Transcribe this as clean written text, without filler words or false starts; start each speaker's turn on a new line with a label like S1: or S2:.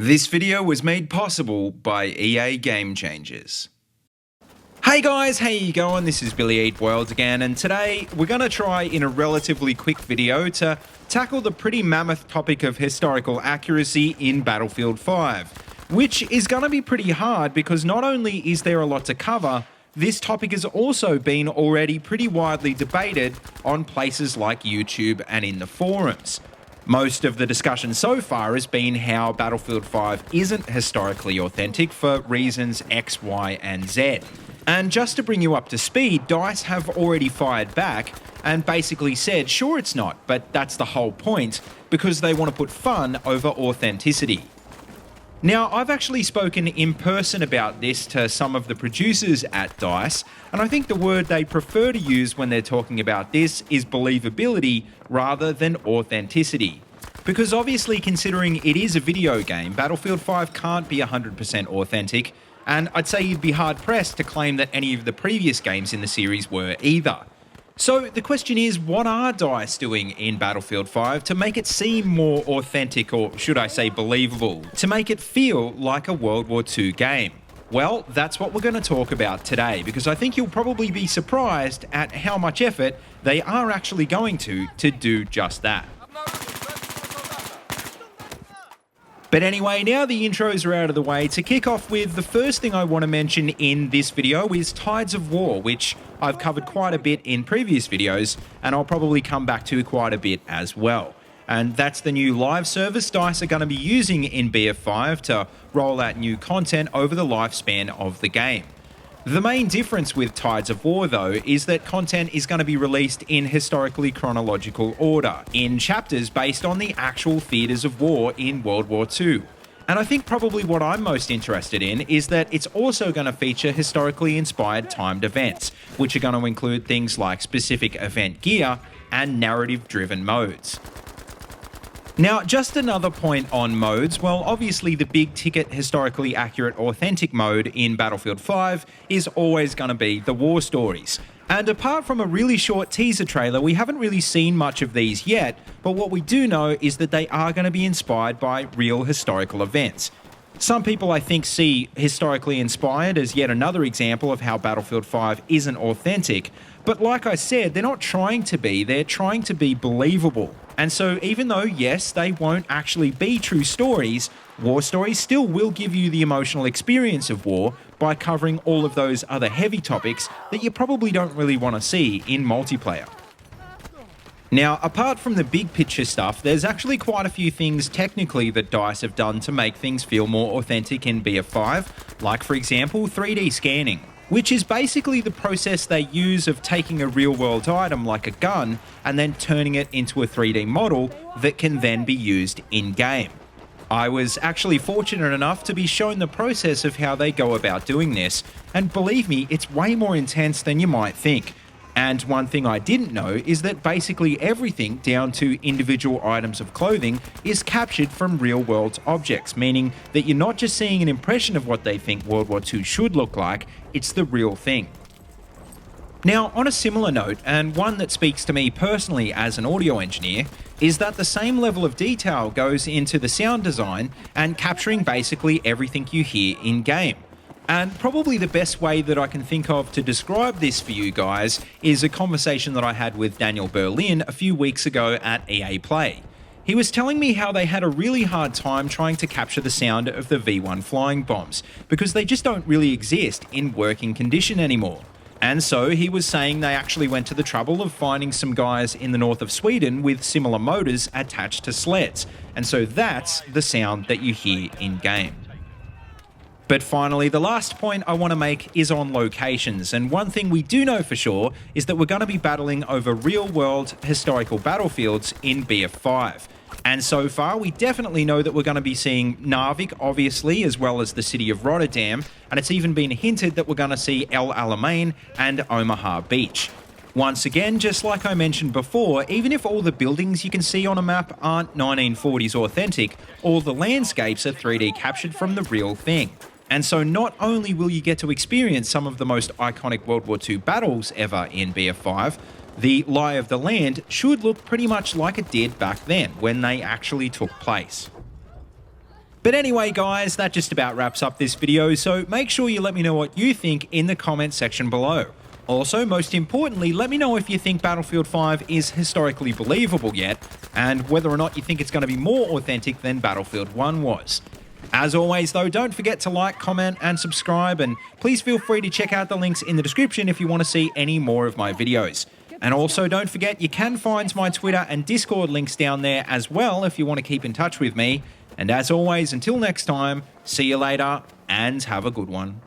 S1: This video was made possible by EA Game Changers. Hey guys, how you going? This is BillyEatWorld again, and today we're going to try in a relatively quick video to tackle the pretty mammoth topic of historical accuracy in Battlefield 5, which is going to be pretty hard because not only is there a lot to cover, this topic has also been already pretty widely debated on places like YouTube and in the forums. Most of the discussion so far has been how Battlefield 5 isn't historically authentic for reasons X, Y, and Z. And just to bring you up to speed, DICE have already fired back and basically said, sure it's not, but that's the whole point, because they want to put fun over authenticity. Now, I've actually spoken in person about this to some of the producers at DICE, and I think the word they prefer to use when they're talking about this is believability rather than authenticity. Because obviously, considering it is a video game, Battlefield 5 can't be 100% authentic, and I'd say you'd be hard-pressed to claim that any of the previous games in the series were either. So the question is, what are DICE doing in Battlefield 5 to make it seem more authentic, or should I say believable, to make it feel like a World War II game? Well, that's what we're going to talk about today, because I think you'll probably be surprised at how much effort they are actually going to do just that. But anyway, now the intros are out of the way, to kick off with, the first thing I want to mention in this video is Tides of War, which I've covered quite a bit in previous videos, and I'll probably come back to quite a bit as well. And that's the new live service DICE are going to be using in BF5 to roll out new content over the lifespan of the game. The main difference with Tides of War, though, is that content is going to be released in historically chronological order, in chapters based on the actual theatres of war in World War II. And I think probably what I'm most interested in is that it's also going to feature historically inspired timed events, which are going to include things like specific event gear and narrative-driven modes. Now, just another point on modes. Well, obviously the big ticket, historically accurate, authentic mode in Battlefield 5 is always going to be the war stories. And apart from a really short teaser trailer, we haven't really seen much of these yet, but what we do know is that they are going to be inspired by real historical events. Some people, I think, see historically inspired as yet another example of how Battlefield 5 isn't authentic, but like I said, they're not trying to be, they're trying to be believable. And so even though, yes, they won't actually be true stories, war stories still will give you the emotional experience of war by covering all of those other heavy topics that you probably don't really want to see in multiplayer. Now, apart from the big picture stuff, there's actually quite a few things technically that DICE have done to make things feel more authentic in BF5, like for example 3D scanning, which is basically the process they use of taking a real-world item like a gun and then turning it into a 3D model that can then be used in-game. I was actually fortunate enough to be shown the process of how they go about doing this, and believe me, it's way more intense than you might think. And one thing I didn't know is that basically everything down to individual items of clothing is captured from real-world objects, meaning that you're not just seeing an impression of what they think World War II should look like, it's the real thing. Now, on a similar note, and one that speaks to me personally as an audio engineer, is that the same level of detail goes into the sound design and capturing basically everything you hear in-game. And probably the best way that I can think of to describe this for you guys is a conversation that I had with Daniel Berlin a few weeks ago at EA Play. He was telling me how they had a really hard time trying to capture the sound of the V1 flying bombs, because they just don't really exist in working condition anymore. And so he was saying they actually went to the trouble of finding some guys in the north of Sweden with similar motors attached to sleds, and so that's the sound that you hear in-game. But finally, the last point I want to make is on locations, and one thing we do know for sure is that we're going to be battling over real-world historical battlefields in BF5. And so far, we definitely know that we're going to be seeing Narvik, obviously, as well as the city of Rotterdam, and it's even been hinted that we're going to see El Alamein and Omaha Beach. Once again, just like I mentioned before, even if all the buildings you can see on a map aren't 1940s authentic, all the landscapes are 3D captured from the real thing. And so not only will you get to experience some of the most iconic World War II battles ever in BF5, the lie of the land should look pretty much like it did back then when they actually took place. But anyway, guys, that just about wraps up this video, so make sure you let me know what you think in the comment section below. Also, most importantly, let me know if you think Battlefield 5 is historically believable yet, and whether or not you think it's going to be more authentic than Battlefield 1 was. As always, though, don't forget to like, comment, and subscribe, and please feel free to check out the links in the description if you want to see any more of my videos. And also, don't forget, you can find my Twitter and Discord links down there as well if you want to keep in touch with me. And as always, until next time, see you later, and have a good one.